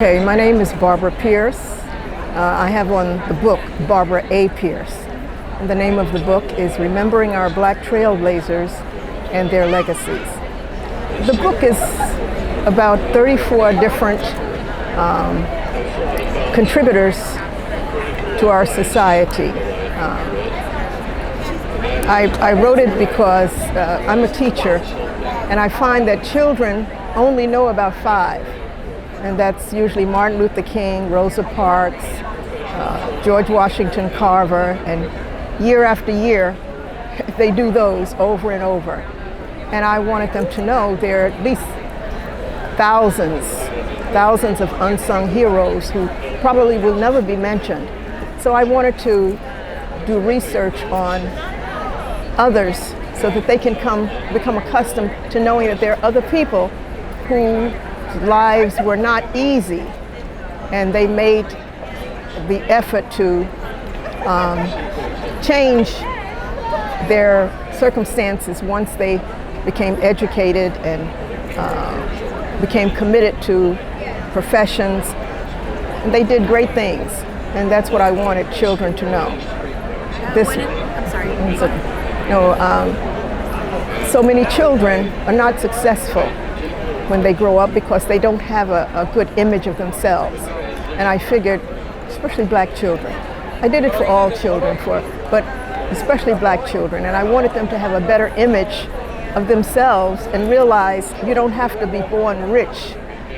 Okay, my name is Barbara Pierce. I have on the book Barbara A. Pierce. And the name of the book is Remembering Our Black Trailblazers and Their Legacies. The book is about 34 different contributors to our society. I wrote it because I'm a teacher, and I find that children only know about five. And that's usually Martin Luther King, Rosa Parks, George Washington Carver, and year after year, they do those over and over. And I wanted them to know there are at least thousands of unsung heroes who probably will never be mentioned. So I wanted to do research on others so that they can become accustomed to knowing that there are other people whose lives were not easy, and they made the effort to change their circumstances once they became educated and became committed to professions. And they did great things, and that's what I wanted children to know. So many children are not successful when they grow up because they don't have a good image of themselves. And I figured, especially black children, I did it for all children, but especially black children, and I wanted them to have a better image of themselves and realize you don't have to be born rich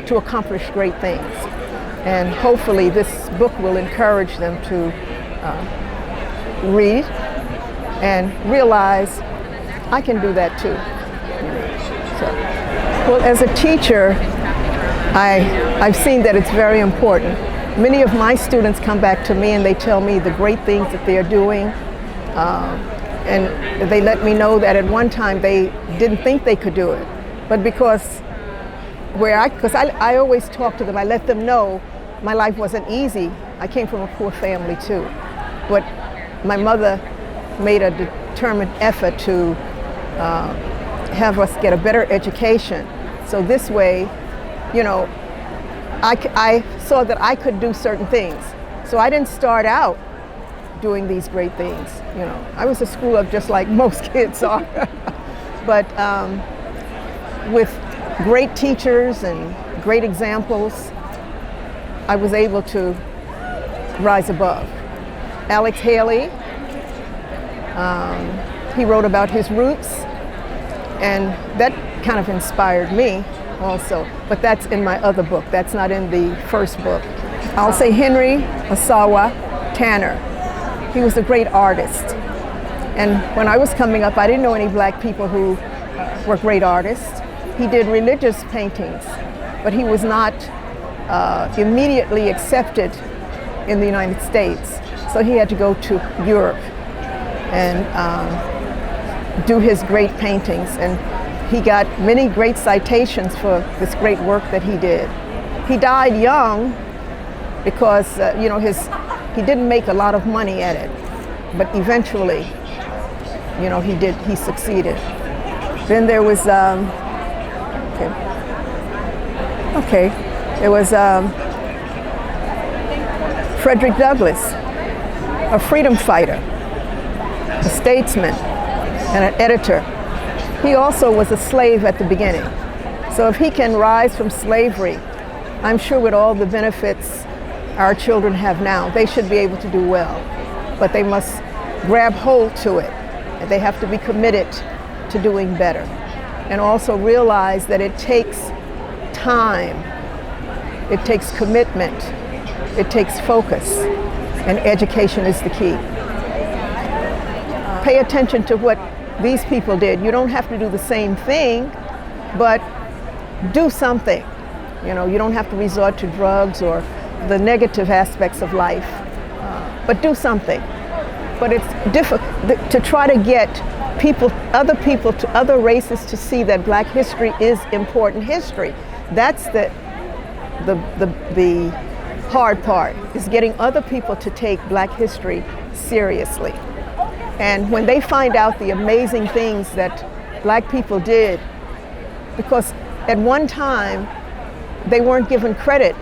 to accomplish great things. And hopefully this book will encourage them to read and realize I can do that too. Well, as a teacher, I've seen that it's very important. Many of my students come back to me and they tell me the great things that they're doing. And they let me know that at one time they didn't think they could do it. But because I always talk to them, I let them know my life wasn't easy. I came from a poor family too. But my mother made a determined effort to have us get a better education. So this way, you know, I saw that I could do certain things. So I didn't start out doing these great things. You know, I was a screw up just like most kids are. But with great teachers and great examples, I was able to rise above. Alex Haley, he wrote about his roots, and that kind of inspired me also, but that's in my other book. That's not in the first book. I'll say Henry Osawa Tanner. He was a great artist. And when I was coming up, I didn't know any black people who were great artists. He did religious paintings, but he was not immediately accepted in the United States. So he had to go to Europe and do his great paintings, and he got many great citations for this great work that he did. He died young because he didn't make a lot of money at it, but eventually, he succeeded. Then there was Frederick Douglass, a freedom fighter, a statesman, and an editor. He also was a slave at the beginning. So if he can rise from slavery, I'm sure with all the benefits our children have now, they should be able to do well. But they must grab hold to it. They have to be committed to doing better. And also realize that it takes time, it takes commitment, it takes focus, and education is the key. Pay attention to what these people did. You don't have to do the same thing, but do something. You don't have to resort to drugs or the negative aspects of life, but do something. But it's difficult to try to get other people, to other races to see that black history is important history. That's the hard part, is getting other people to take black history seriously. And when they find out the amazing things that black people did, because at one time they weren't given credit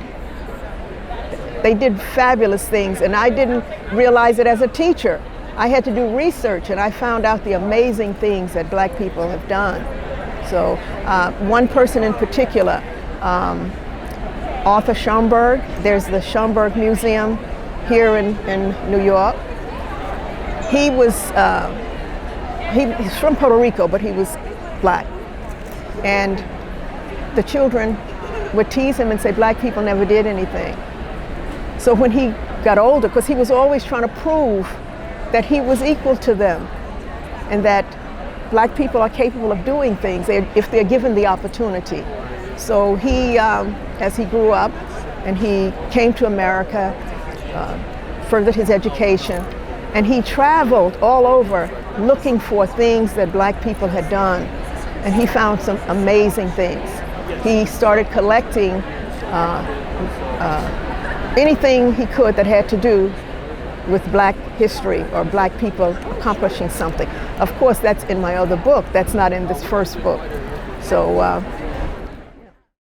They did fabulous things, and I didn't realize it as a teacher. I had to do research, and I found out the amazing things that Black people have done. So one person in particular, Arthur Schomburg. There's the Schomburg Museum here in New York. He was, he's from Puerto Rico, but he was Black. And the children would tease him and say, Black people never did anything. So when he got older, because he was always trying to prove that he was equal to them and that Black people are capable of doing things if they're given the opportunity. So he, as he grew up and he came to America, furthered his education, and he traveled all over looking for things that Black people had done, and he found some amazing things. He started collecting anything he could that had to do with Black history or Black people accomplishing something. Of course, that's in my other book. That's not in this first book. So,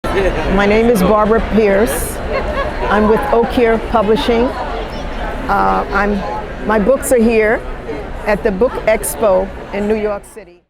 my name is Barbara Pierce. I'm with Okir Publishing. My books are here at the BookExpo in New York City.